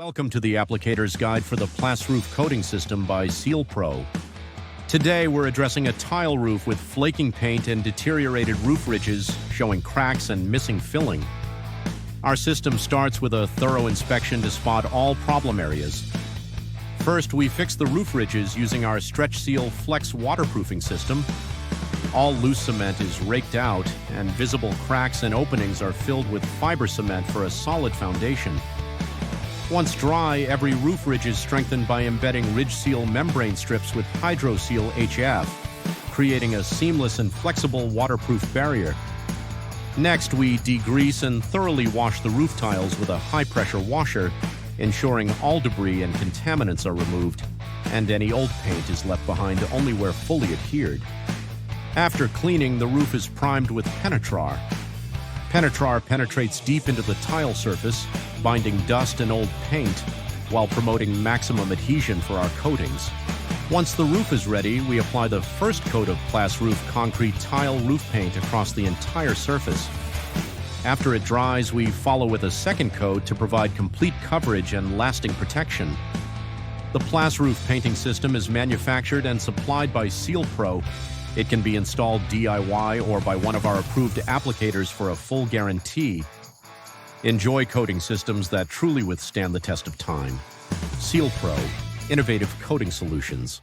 Welcome to the Applicators Guide for the Plasroof Coating System by SealPro. Today we're addressing a tile roof with flaking paint and deteriorated roof ridges showing cracks and missing filling. Our system starts with a thorough inspection to spot all problem areas. First, we fix the roof ridges using our StretchSeal Flex waterproofing system. All loose cement is raked out, and visible cracks and openings are filled with fiber cement for a solid foundation. Once dry, every roof ridge is strengthened by embedding RidgeSeal membrane strips with HydroSeal HF, creating a seamless and flexible waterproof barrier. Next, we degrease and thoroughly wash the roof tiles with a high-pressure washer, ensuring all debris and contaminants are removed, and any old paint is left behind only where fully adhered. After cleaning, the roof is primed with Penetrar. Penetrar penetrates deep into the tile surface, binding dust and old paint, while promoting maximum adhesion for our coatings. Once the roof is ready, we apply the first coat of Plasroof concrete tile roof paint across the entire surface. After it dries, we follow with a second coat to provide complete coverage and lasting protection. The Plasroof painting system is manufactured and supplied by SealPro. It can be installed DIY or by one of our approved applicators for a full guarantee. Enjoy coating systems that truly withstand the test of time. SealPro, innovative coating solutions.